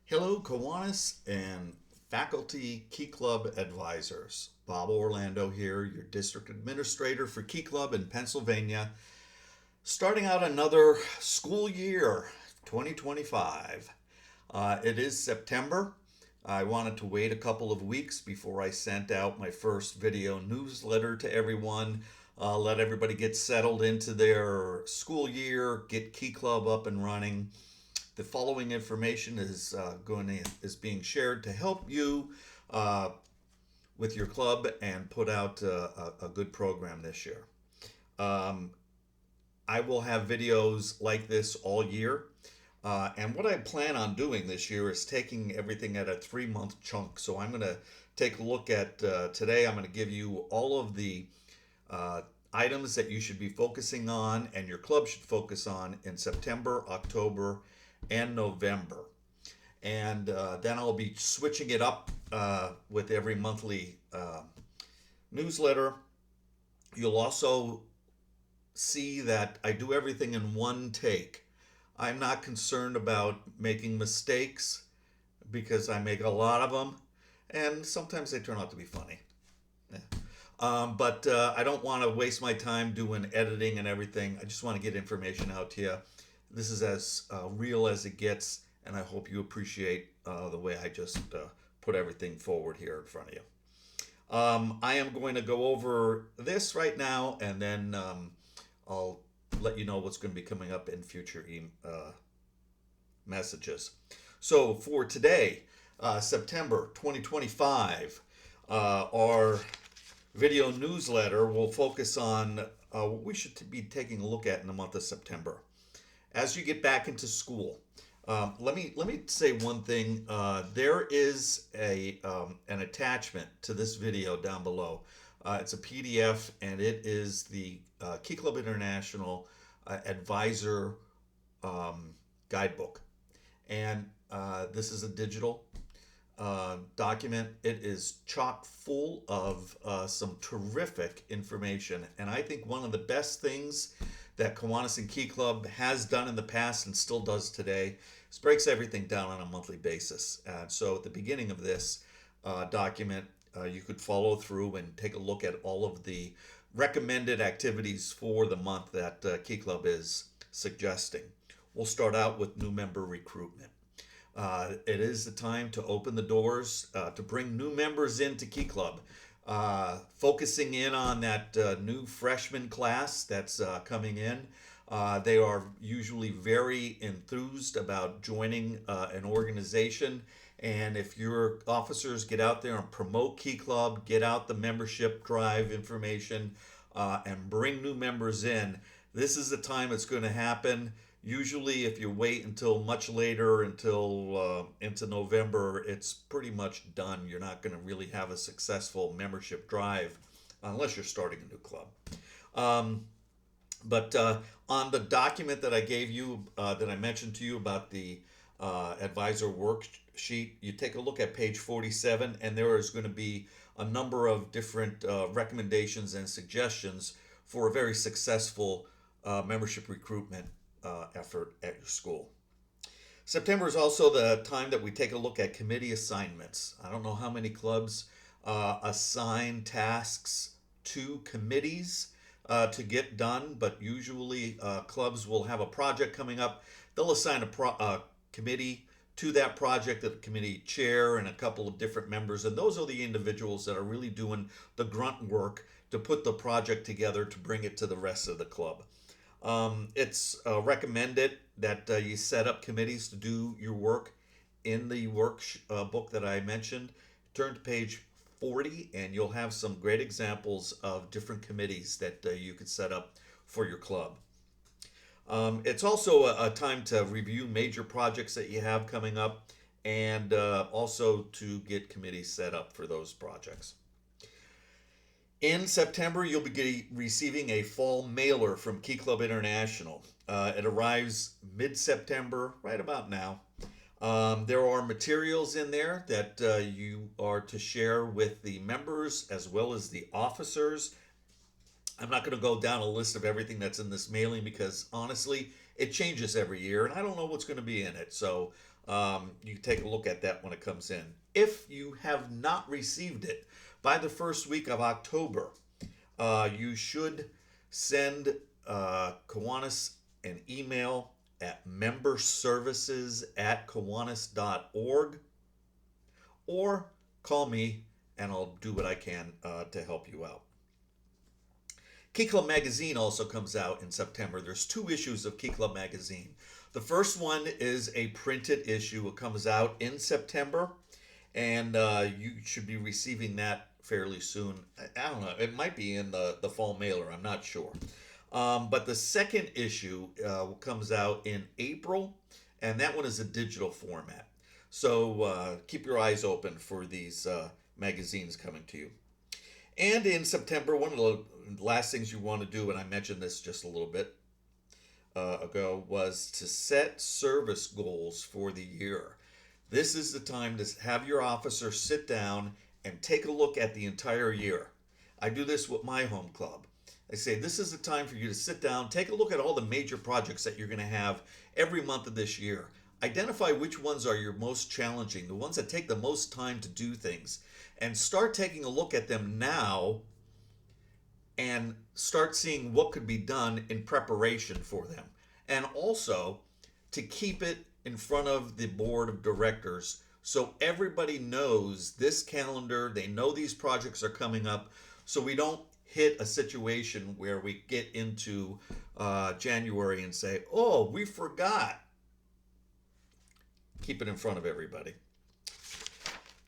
Hello, Kiwanis and faculty Key Club advisors. Bob Orlando here, your district administrator for Key Club in Pennsylvania. Starting out another school year, 2025. It is September. I wanted to wait a couple of weeks before I sent out my first video newsletter to everyone. Let everybody get settled into their school year, get Key Club up and running. The following information is being shared to help you uh, with your club and put out a good program this year. Um, I will have videos like this all year. And what I plan on doing this year is taking everything at a 3 month chunk. So I'm going to take a look at today. I'm going to give you all of the uh, items that you should be focusing on and your club should focus on in September, October, and November. And then I'll be switching it up with every monthly newsletter. You'll also see that I do everything in one take. I'm not concerned about making mistakes because I make a lot of them, and sometimes they turn out to be funny. Yeah. But I don't want to waste my time doing editing and everything. I just want to get information out to you. This is as real as it gets, and I hope you appreciate the way I just put everything forward here in front of you. I am going to go over this right now, and then I'll let you know what's going to be coming up in future messages. So for today, September 2025, our video newsletter will focus on what we should be taking a look at in the month of September. As you get back into school, let me say one thing. There is an attachment to this video down below. It's a PDF, and it is the Key Club International Advisor Guidebook. And this is a digital document. It is chock full of some terrific information. And I think one of the best things that Kiwanis and Key Club has done in the past and still does today is breaks everything down on a monthly basis. So at the beginning of this document, you could follow through and take a look at all of the recommended activities for the month that Key Club is suggesting. We'll start out with new member recruitment. It is the time to open the doors to bring new members into Key Club. Focusing in on that new freshman class that's coming in. They are usually very enthused about joining an organization. And if your officers get out there and promote Key Club, get out the membership drive information, and bring new members in, this is the time it's going to happen. Usually, if you wait until much later, until into November, it's pretty much done. You're not going to really have a successful membership drive unless you're starting a new club. But on the document that I gave you, that I mentioned to you about the advisor worksheet, you take a look at page 47, and there is going to be a number of different recommendations and suggestions for a very successful membership recruitment effort at your school. September is also the time that we take a look at committee assignments. I don't know how many clubs assign tasks to committees to get done, but usually clubs will have a project coming up. They'll assign a committee to that project, the committee chair and a couple of different members, and those are the individuals that are really doing the grunt work to put the project together to bring it to the rest of the club. It's recommended that you set up committees to do your work in the workbook that I mentioned. Turn to page 40 and you'll have some great examples of different committees that you could set up for your club. It's also a time to review major projects that you have coming up and also to get committees set up for those projects. In September, you'll be receiving a fall mailer from Key Club International. It arrives mid-September, right about now. There are materials in there that you are to share with the members as well as the officers. I'm not going to go down a list of everything that's in this mailing because honestly, it changes every year and I don't know what's going to be in it. So You take a look at that when it comes in. If you have not received it by the first week of October, you should send Kiwanis an email at memberservices@kiwanis.org, or call me and I'll do what I can to help you out. Key Club Magazine also comes out in September. There's 2 issues of Key Club Magazine. The first one is a printed issue. It comes out in September, and you should be receiving that fairly soon. I don't know. It might be in the fall mailer. I'm not sure. But the second issue comes out in April, and that one is a digital format. So keep your eyes open for these magazines coming to you. And in September, one of the last things you want to do, and I mentioned this just a little bit ago, was to set service goals for the year. This is the time to have your officer sit down and take a look at the entire year. I do this with my home club. I say, this is the time for you to sit down, take a look at all the major projects that you're going to have every month of this year. Identify which ones are your most challenging, the ones that take the most time to do things, and start taking a look at them now and start seeing what could be done in preparation for them. And also to keep it in front of the board of directors so everybody knows this calendar, they know these projects are coming up, so we don't hit a situation where we get into January and say, oh, we forgot. Keep it in front of everybody.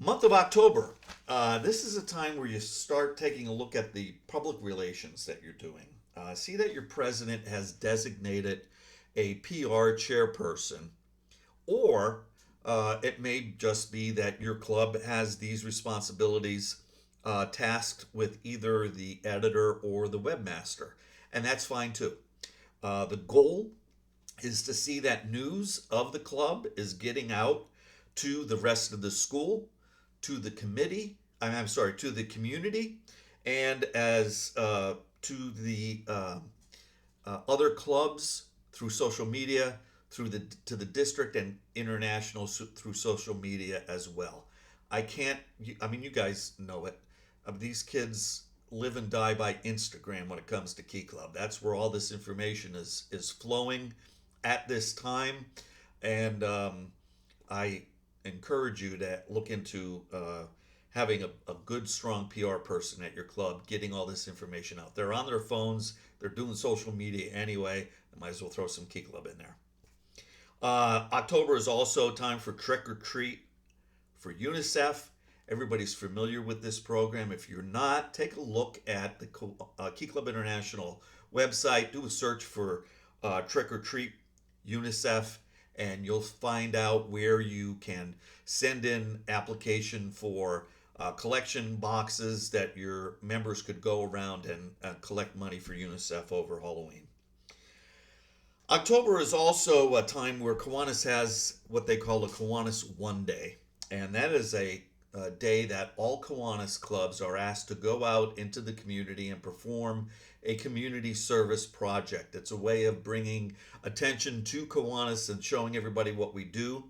Month of October. This is a time where you start taking a look at the public relations that you're doing. See that your president has designated a PR chairperson, or it may just be that your club has these responsibilities tasked with either the editor or the webmaster, and that's fine too. The goal is to see that news of the club is getting out to the rest of the school, to the committee, to the community, and as to the other clubs through social media, to the district and international through social media as well. You guys know it. These kids live and die by Instagram when it comes to Key Club. That's where all this information is flowing at this time, and I encourage you to look into having a good, strong PR person at your club, getting all this information out. They're on their phones, they're doing social media anyway. I might as well throw some Key Club in there. October is also time for Trick or Treat for UNICEF. Everybody's familiar with this program. If you're not, take a look at the Key Club International website. Do a search for Trick or Treat UNICEF, and you'll find out where you can send in application for collection boxes that your members could go around and collect money for UNICEF over Halloween. October is also a time where Kiwanis has what they call a Kiwanis One Day, and that is a day that all Kiwanis clubs are asked to go out into the community and perform a community service project. It's a way of bringing attention to Kiwanis and showing everybody what we do.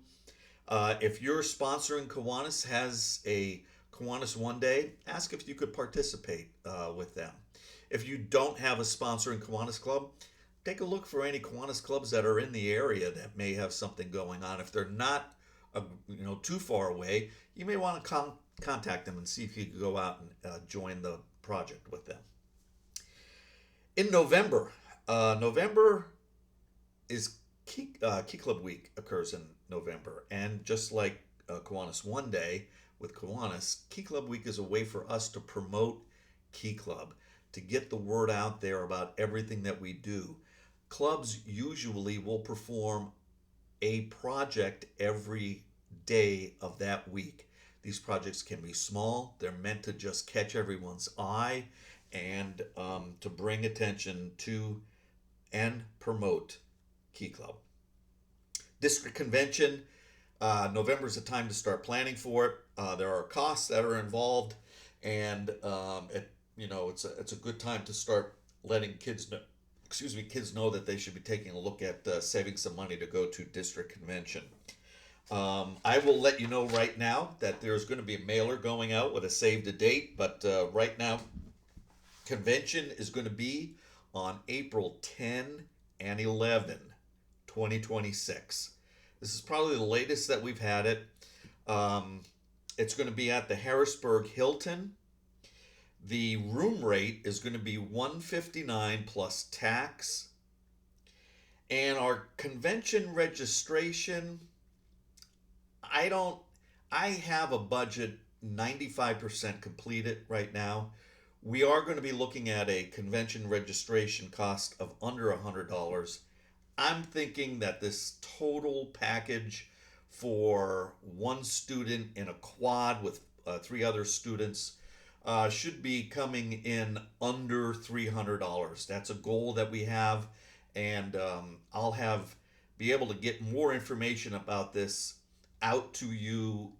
If you're sponsoring Kiwanis has a Kiwanis One Day, ask if you could participate with them. If you don't have a sponsor in Kiwanis Club, take a look for any Kiwanis clubs that are in the area that may have something going on. If they're not too far away, you may want to contact them and see if you could go out and join the project with them. In November, November is Key Club Week occurs in November, and just like Kiwanis One Day with Kiwanis, Key Club Week is a way for us to promote Key Club, to get the word out there about everything that we do. Clubs usually will perform a project every day of that week. These projects can be small. They're meant to just catch everyone's eye and to bring attention to and promote Key Club. District Convention, November is a time to start planning for it. There are costs that are involved, and it's a good time to start letting kids know that they should be taking a look at saving some money to go to District Convention. I will let you know right now that there's going to be a mailer going out with a save the date, but right now, convention is going to be on April 10 and 11, 2026. This is probably the latest that we've had it. It's going to be at the Harrisburg Hilton. The room rate is going to be $159 plus tax. And our convention registration, I have a budget 95% completed right now. We are going to be looking at a convention registration cost of under $100. I'm thinking that this total package for one student in a quad with three other students should be coming in under $300. That's a goal that we have, and I'll be able to get more information about this out to you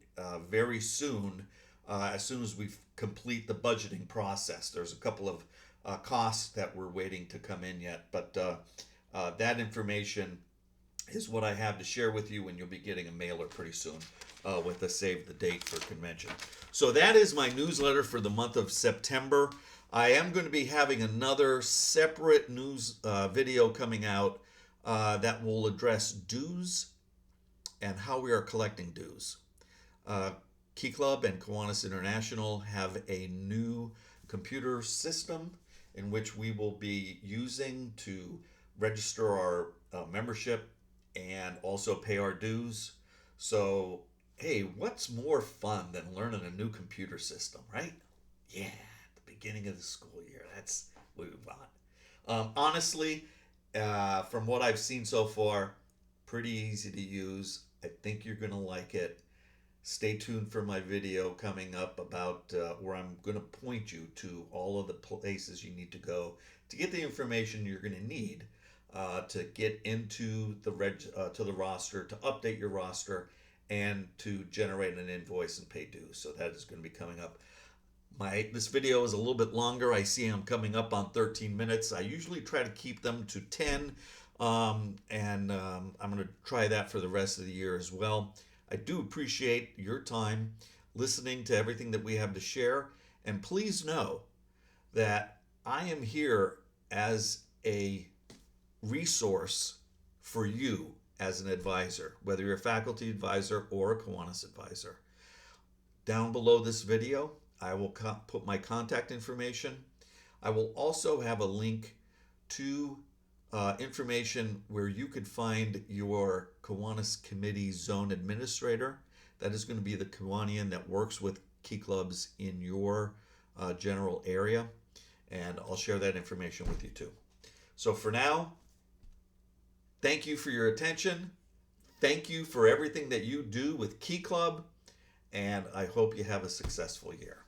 very soon, as soon as we complete the budgeting process. There's a couple of costs that we're waiting to come in yet, but that information is what I have to share with you, and you'll be getting a mailer pretty soon with the save the date for convention. So that is my newsletter for the month of September. I am going to be having another separate news video coming out that will address dues and how we are collecting dues. Key Club and Kiwanis International have a new computer system in which we will be using to register our membership and also pay our dues. So, hey, what's more fun than learning a new computer system, right? Yeah, at the beginning of the school year. That's what we want. Honestly, from what I've seen so far, pretty easy to use. I think you're going to like it. Stay tuned for my video coming up about where I'm going to point you to all of the places you need to go to get the information you're going to need to get into the roster, to update your roster, and to generate an invoice and pay dues. So that is going to be coming up. This video is a little bit longer. I see I'm coming up on 13 minutes. I usually try to keep them to 10, and I'm going to try that for the rest of the year as well. I do appreciate your time listening to everything that we have to share, and please know that I am here as a resource for you as an advisor, whether you're a faculty advisor or a Kiwanis advisor. Down below this video, I will put my contact information. I will also have a link to information where you could find your Kiwanis Committee Zone Administrator. That is going to be the Kiwanian that works with Key Clubs in your general area, and I'll share that information with you too. So for now, thank you for your attention. Thank you for everything that you do with Key Club, and I hope you have a successful year.